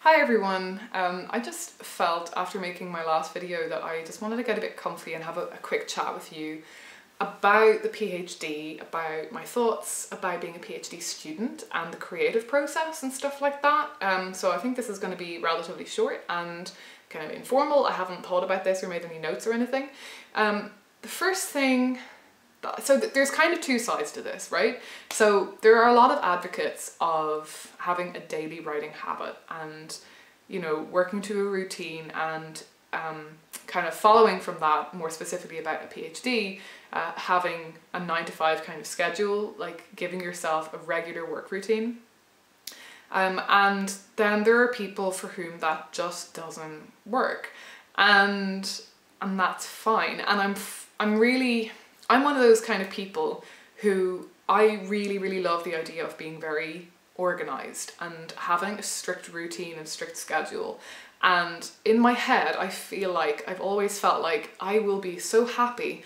Hi everyone, I just felt after making my last video that I just wanted to get a bit comfy and have a quick chat with you about the PhD, about my thoughts about being a PhD student and the creative process and stuff like that. So I think this is going to be relatively short and kind of informal. I haven't thought about this or made any notes or anything. The first thing, there's kind of two sides to this, right? So there are a lot of advocates of having a daily writing habit and, you know, working to a routine and kind of following from that, more specifically about a PhD, having a 9 to 5 kind of schedule, like giving yourself a regular work routine. And then there are people for whom that just doesn't work, and that's fine. And I'm one of those kind of people who I really love the idea of being very organized and having a strict routine and strict schedule. And in my head, I feel like I've always felt like I will be so happy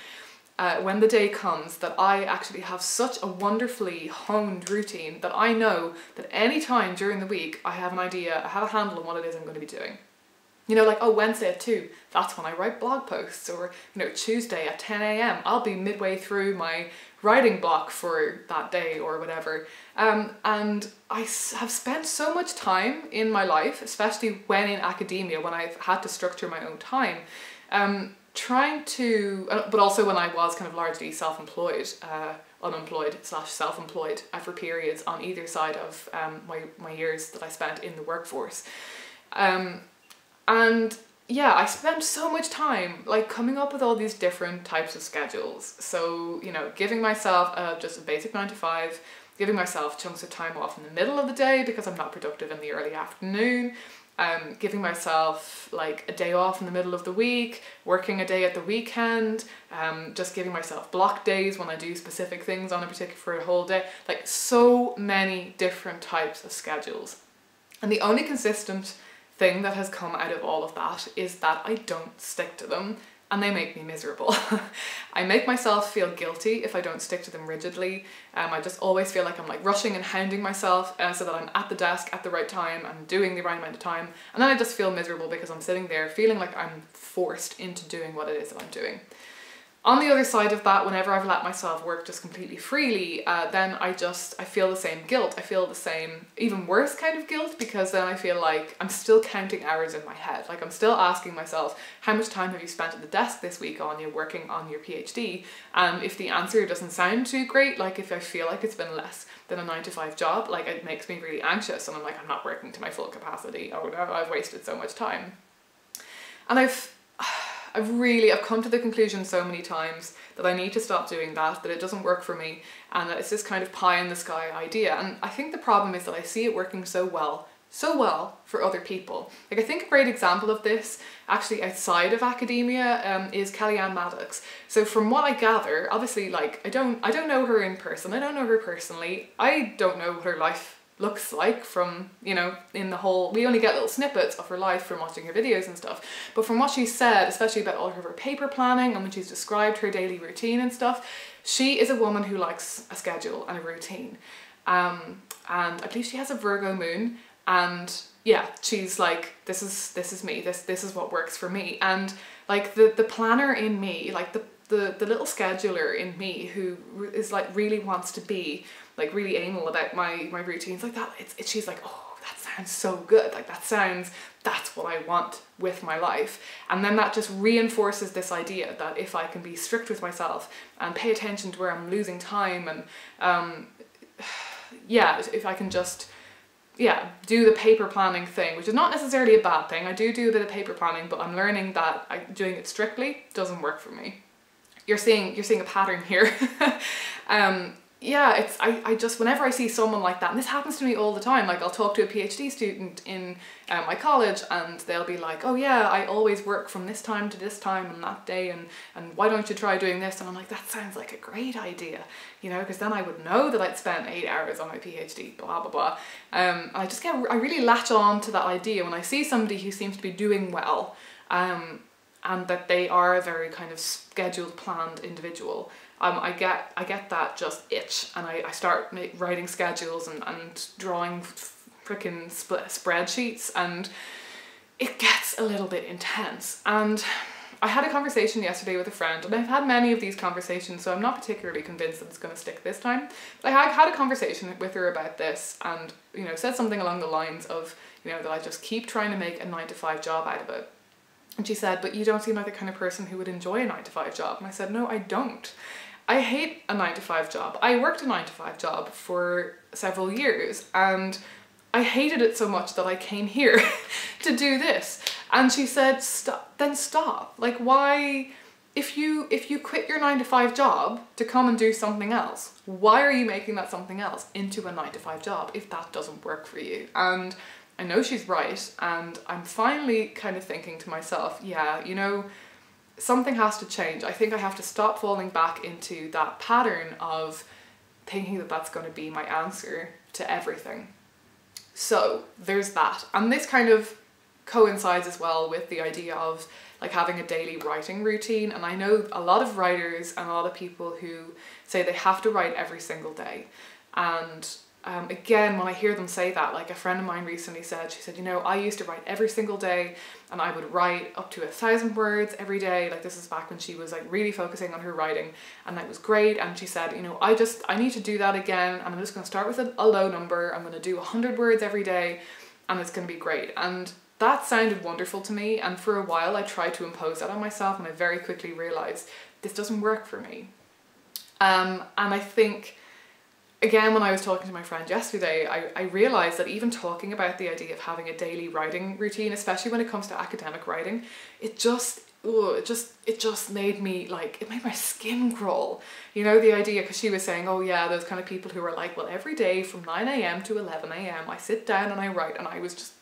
when the day comes that I actually have such a wonderfully honed routine that I know that any time during the week I have an idea, I have a handle on what it is I'm going to be doing. You know, like, oh, Wednesday at 2, that's when I write blog posts, or, you know, Tuesday at 10 AM, I'll be midway through my writing block for that day or whatever. And I have spent so much time in my life, especially when in academia, when I've had to structure my own time, trying to, but also when I was kind of largely self-employed, unemployed / self-employed for periods on either side of my years that I spent in the workforce. And yeah, I spent so much time like coming up with all these different types of schedules. So, you know, giving myself just a basic 9 to 5, giving myself chunks of time off in the middle of the day because I'm not productive in the early afternoon, giving myself like a day off in the middle of the week, working a day at the weekend, just giving myself block days when I do specific things on a particular for a whole day, like so many different types of schedules. And the only consistent thing that has come out of all of that is that I don't stick to them, and they make me miserable. I make myself feel guilty if I don't stick to them rigidly. I just always feel like I'm like rushing and hounding myself so that I'm at the desk at the right time and doing the right amount of time, and then I just feel miserable because I'm sitting there feeling like I'm forced into doing what it is that I'm doing. On the other side of that, whenever I've let myself work just completely freely, then I feel the same guilt. I feel the same, even worse kind of guilt, because then I feel like I'm still counting hours in my head. Like I'm still asking myself, how much time have you spent at the desk this week working on your PhD? And if the answer doesn't sound too great, like if I feel like it's been less than a 9 to 5 job, like it makes me really anxious and I'm like, I'm not working to my full capacity. Oh no, I've wasted so much time. And I've come to the conclusion so many times that I need to stop doing that it doesn't work for me, and that it's this kind of pie in the sky idea. And I think the problem is that I see it working so well for other people. Like I think a great example of this actually outside of academia is Kellyanne Maddox. So from what I gather, obviously like I don't know her in person, I don't know her personally, I don't know what her life looks like from, you know, we only get little snippets of her life from watching her videos and stuff, but from what she said, especially about all of her paper planning and when she's described her daily routine and stuff, she is a woman who likes a schedule and a routine. And I believe she has a Virgo moon, and yeah, she's like, this is me, this is what works for me. And like the planner in me, like the little scheduler in me who is like really wants to be like really anal about my routines like that, she's like, oh, that sounds so good, like that's what I want with my life. And then that just reinforces this idea that if I can be strict with myself and pay attention to where I'm losing time, and yeah, if I can just do the paper planning thing, which is not necessarily a bad thing. I do a bit of paper planning, but I'm learning that doing it strictly doesn't work for me. You're seeing a pattern here. Yeah, I just, whenever I see someone like that, and this happens to me all the time, like I'll talk to a PhD student in my college and they'll be like, oh yeah, I always work from this time to this time on that day, and why don't you try doing this? And I'm like, that sounds like a great idea, you know, because then I would know that I'd spent 8 hours on my PhD, blah blah blah. And I really latch on to that idea when I see somebody who seems to be doing well, and that they are a very kind of scheduled, planned individual. I get that just itch, and I start writing schedules and drawing freaking spreadsheets, and it gets a little bit intense. And I had a conversation yesterday with a friend, and I've had many of these conversations, so I'm not particularly convinced that it's going to stick this time. But I had a conversation with her about this, and, you know, said something along the lines of, you know, that I just keep trying to make a 9-to-5 job out of it. And she said, but you don't seem like the kind of person who would enjoy a 9-to-5 job. And I said, no, I don't. I hate a 9-to-5 job. I worked a 9-to-5 job for several years, and I hated it so much that I came here to do this. And she said, stop. Like, why, if you quit your 9-to-5 job to come and do something else, why are you making that something else into a 9-to-5 job if that doesn't work for you? And I know she's right, and I'm finally kind of thinking to myself, yeah, you know, something has to change. I think I have to stop falling back into that pattern of thinking that that's going to be my answer to everything. So there's that. And this kind of coincides as well with the idea of like having a daily writing routine. And I know a lot of writers and a lot of people who say they have to write every single day. And again, when I hear them say that, like a friend of mine recently said, she said, you know, I used to write every single day, and I would write up to 1,000 words every day. Like, this is back when she was like really focusing on her writing, and that was great. And she said, you know, I need to do that again, and I'm just going to start with a low number. I'm going to do 100 words every day, and it's going to be great. And that sounded wonderful to me. And for a while I tried to impose that on myself, and I very quickly realized this doesn't work for me. And I think, again, when I was talking to my friend yesterday, I realised that even talking about the idea of having a daily writing routine, especially when it comes to academic writing, it just made me like, it made my skin crawl. You know, the idea, because she was saying, oh yeah, those kind of people who are like, well, every day from 9 a.m. to 11 a.m. I sit down and I write, and I was just,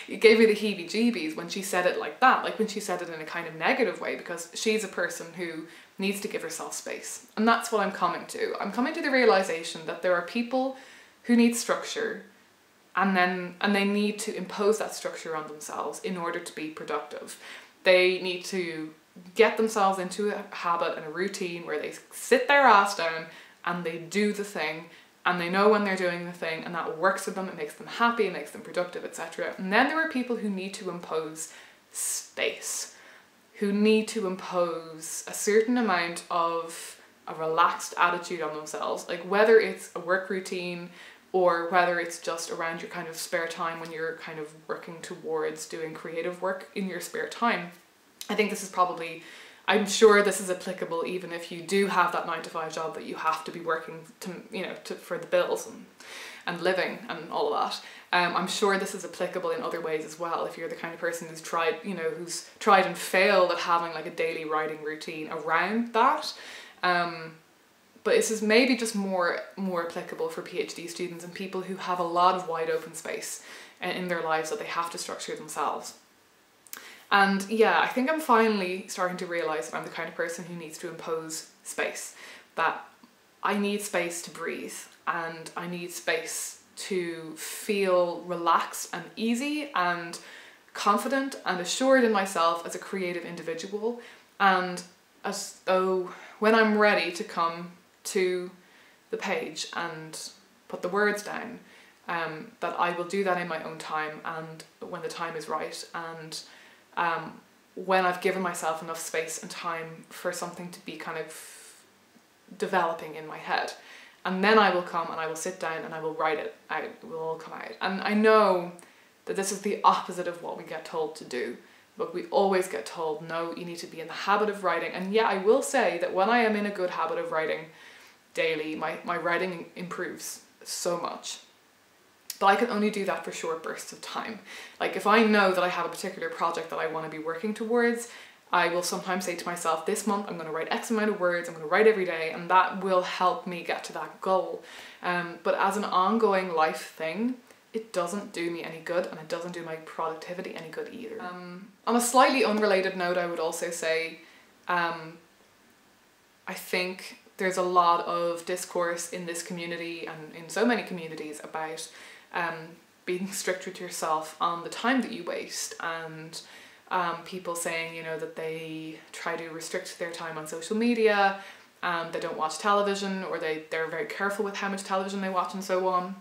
it gave me the heebie-jeebies when she said it like that, like when she said it in a kind of negative way, because she's a person who needs to give herself space. And that's what I'm coming to. I'm coming to the realization that there are people who need structure, and they need to impose that structure on themselves in order to be productive. They need to get themselves into a habit and a routine where they sit their ass down and they do the thing, and they know when they're doing the thing, and that works for them, it makes them happy, it makes them productive, etc. And then there are people who need to impose space, who need to impose a certain amount of a relaxed attitude on themselves, like whether it's a work routine or whether it's just around your kind of spare time when you're kind of working towards doing creative work in your spare time. I think this is probably, I'm sure this is applicable even if you do have that 9-to-5 job that you have to be working to, you know, for the bills and living and all of that. I'm sure this is applicable in other ways as well. If you're the kind of person who's tried and failed at having like a daily writing routine around that. But this is maybe just more applicable for PhD students and people who have a lot of wide open space in their lives that they have to structure themselves. And yeah, I think I'm finally starting to realise that I'm the kind of person who needs to impose space. That I need space to breathe, and I need space to feel relaxed and easy and confident and assured in myself as a creative individual, and as though when I'm ready to come to the page and put the words down, that I will do that in my own time and when the time is right, and when I've given myself enough space and time for something to be kind of developing in my head. And then I will come and I will sit down and I will write it out. It will all come out. And I know that this is the opposite of what we get told to do. But we always get told, no, you need to be in the habit of writing. And yeah, I will say that when I am in a good habit of writing daily, my writing improves so much. But I can only do that for short bursts of time. Like if I know that I have a particular project that I want to be working towards, I will sometimes say to myself, this month I'm going to write X amount of words, I'm going to write every day, and that will help me get to that goal. But as an ongoing life thing, it doesn't do me any good, and it doesn't do my productivity any good either. On a slightly unrelated note, I would also say, I think there's a lot of discourse in this community and in so many communities about being strict with yourself on the time that you waste, and people saying, you know, that they try to restrict their time on social media, they don't watch television, or they're very careful with how much television they watch and so on.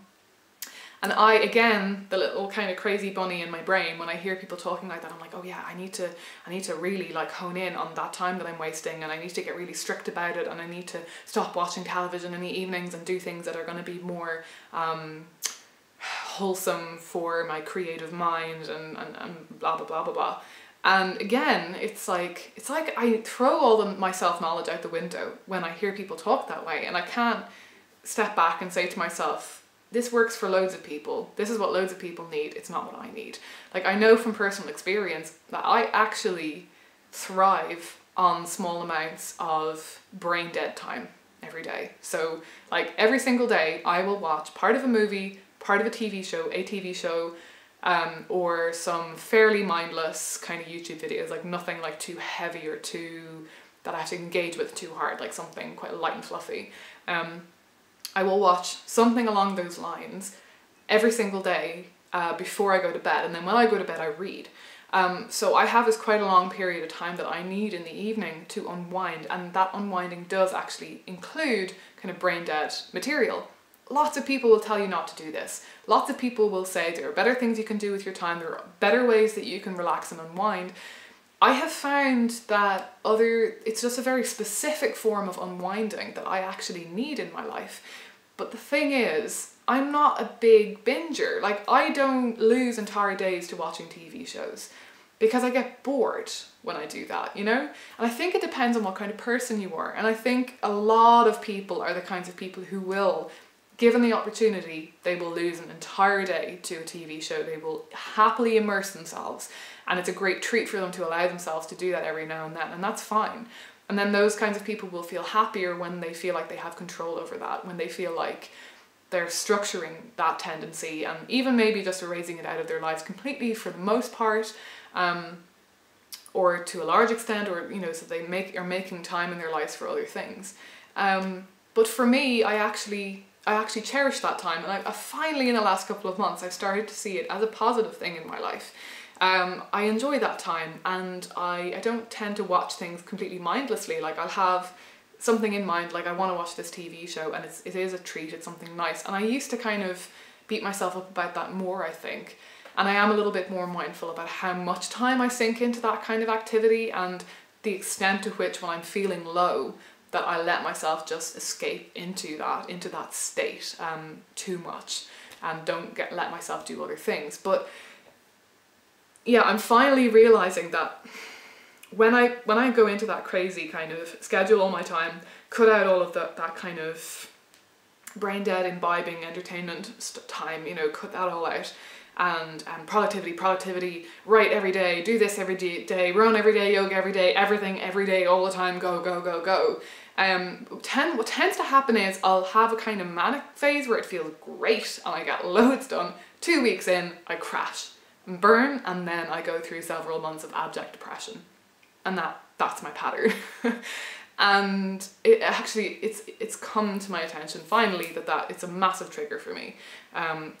And I, again, the little kind of crazy bunny in my brain, when I hear people talking like that, I'm like, oh yeah, I need to really like hone in on that time that I'm wasting, and I need to get really strict about it, and I need to stop watching television in the evenings and do things that are going to be more wholesome for my creative mind, and blah, blah, blah, blah, blah. And again, it's like I throw all my self-knowledge out the window when I hear people talk that way, and I can't step back and say to myself, this works for loads of people. This is what loads of people need. It's not what I need. Like, I know from personal experience that I actually thrive on small amounts of brain dead time every day. So like every single day I will watch part of a movie, part of a TV show, or some fairly mindless kind of YouTube videos, like nothing like too heavy or too, that I have to engage with too hard, like something quite light and fluffy. I will watch something along those lines every single day before I go to bed, and then when I go to bed I read. So I have this quite a long period of time that I need in the evening to unwind, and that unwinding does actually include kind of brain dead material. Lots of people will tell you not to do this. Lots of people will say there are better things you can do with your time, there are better ways that you can relax and unwind. I have found that it's just a very specific form of unwinding that I actually need in my life. But the thing is, I'm not a big binger. Like, I don't lose entire days to watching TV shows because I get bored when I do that, you know? And I think it depends on what kind of person you are. And I think a lot of people are the kinds of people who will, given the opportunity, they will lose an entire day to a TV show. They will happily immerse themselves. And it's a great treat for them to allow themselves to do that every now and then. And that's fine. And then those kinds of people will feel happier when they feel like they have control over that, when they feel like they're structuring that tendency and even maybe just erasing it out of their lives completely for the most part, or to a large extent, or, you know, so they are making time in their lives for other things. But for me, I actually cherish that time, and I finally, in the last couple of months, I've started to see it as a positive thing in my life. I enjoy that time, and I don't tend to watch things completely mindlessly. Like, I'll have something in mind, like I want to watch this TV show, and it is a treat, it's something nice. And I used to kind of beat myself up about that more, I think. And I am a little bit more mindful about how much time I sink into that kind of activity, and the extent to which, when I'm feeling low, that I let myself just escape into that state too much, and don't let myself do other things. But yeah, I'm finally realizing that when I go into that crazy kind of schedule all my time, cut out all of that kind of brain dead imbibing entertainment time, you know, cut that all out, and productivity, write every day, do this every day, run every day, yoga every day, everything every day, all the time, go, go, go, go. What tends to happen is I'll have a kind of manic phase where it feels great and I get loads done. 2 weeks in, I crash and burn, and then I go through several months of abject depression. And that's my pattern. And it's come to my attention finally that it's a massive trigger for me,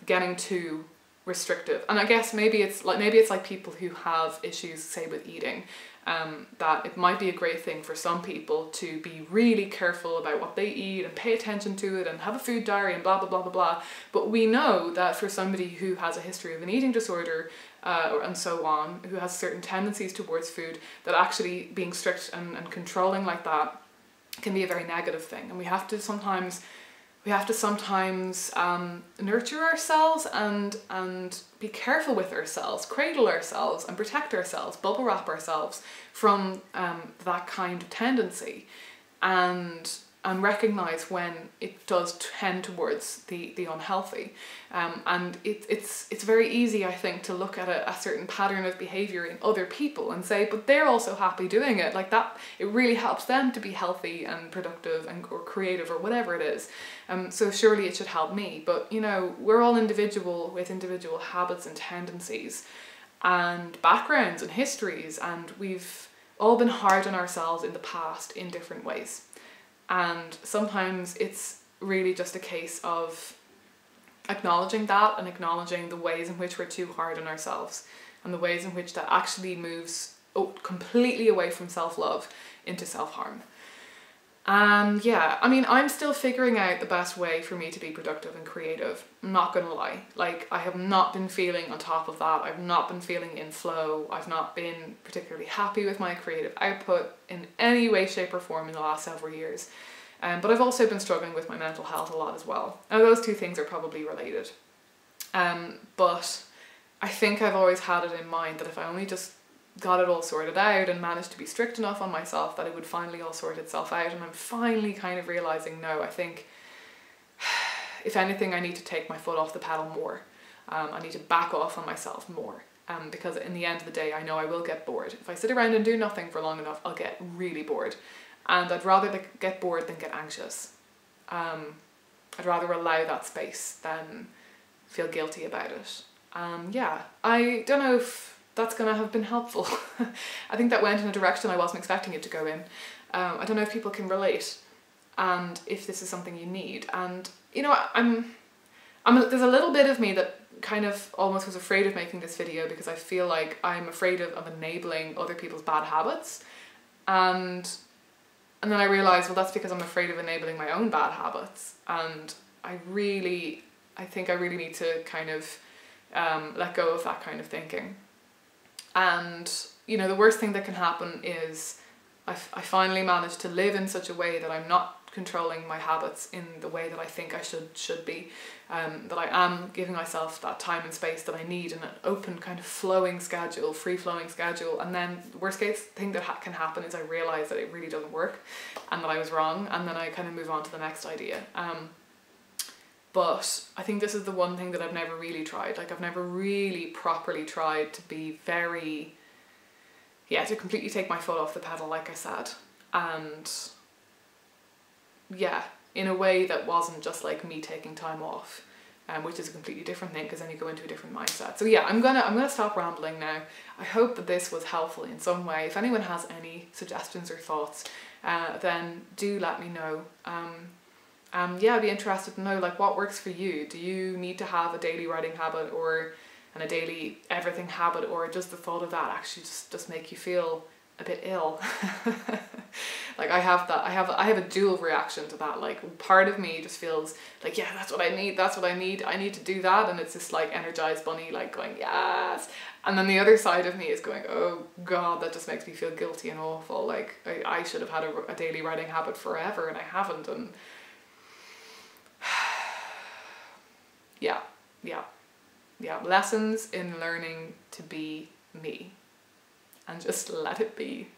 getting too restrictive. And I guess maybe it's like people who have issues, say, with eating, that it might be a great thing for some people to be really careful about what they eat and pay attention to it and have a food diary and blah, blah, blah, blah, blah. But we know that for somebody who has a history of an eating disorder, and so on, who has certain tendencies towards food, that actually being strict and controlling like that can be a very negative thing. And we have to sometimes nurture ourselves and be careful with ourselves, cradle ourselves and protect ourselves, bubble wrap ourselves from that kind of tendency, and recognize when it does tend towards the unhealthy. And it's very easy, I think, to look at a certain pattern of behavior in other people and say, but they're also happy doing it, like that, it really helps them to be healthy and productive or creative or whatever it is. So surely it should help me. But, you know, we're all individual with individual habits and tendencies and backgrounds and histories, and we've all been hard on ourselves in the past in different ways. And sometimes it's really just a case of acknowledging that and acknowledging the ways in which we're too hard on ourselves, and the ways in which that actually moves completely away from self-love into self-harm. And yeah, I mean, I'm still figuring out the best way for me to be productive and creative. I'm not gonna lie. Like, I have not been feeling on top of that. I've not been feeling in flow. I've not been particularly happy with my creative output in any way, shape or form in the last several years. But I've also been struggling with my mental health a lot as well. Now, those two things are probably related. But I think I've always had it in mind that if I only just got it all sorted out and managed to be strict enough on myself, that it would finally all sort itself out. And I'm finally kind of realising, no, I think if anything, I need to take my foot off the pedal more. I need to back off on myself more. Because in the end of the day, I know I will get bored. If I sit around and do nothing for long enough, I'll get really bored. And I'd rather get bored than get anxious. I'd rather allow that space than feel guilty about it. Yeah, I don't know if that's going to have been helpful. I think that went in a direction I wasn't expecting it to go in. I don't know if people can relate and if this is something you need. And, you know, there's a little bit of me that kind of almost was afraid of making this video because I feel like I'm afraid of enabling other people's bad habits. And then I realised, well, that's because I'm afraid of enabling my own bad habits. And I think I really need to kind of let go of that kind of thinking. And, you know, the worst thing that can happen is I finally managed to live in such a way that I'm not controlling my habits in the way that I think I should be. That I am giving myself that time and space that I need in an open kind of flowing schedule, free-flowing schedule. And then the worst case thing that can happen is I realise that it really doesn't work and that I was wrong, and then I kind of move on to the next idea. But I think this is the one thing that I've never really tried. Like, I've never really properly tried to be to completely take my foot off the pedal, like I said. And yeah, in a way that wasn't just like me taking time off, which is a completely different thing because then you go into a different mindset. So yeah, I'm gonna stop rambling now. I hope that this was helpful in some way. If anyone has any suggestions or thoughts, then do let me know. Yeah, I'd be interested to know, like, what works for you. Do you need to have a daily writing habit and a daily everything habit, or does the thought of that actually just make you feel a bit ill? Like, I have a dual reaction to that. Like, part of me just feels like, yeah, that's what I need to do that, and it's this like energized bunny like going yes, and then the other side of me is going, oh god, that just makes me feel guilty and awful. Like, I should have had a daily writing habit forever and I haven't. And yeah, lessons in learning to be me and just let it be.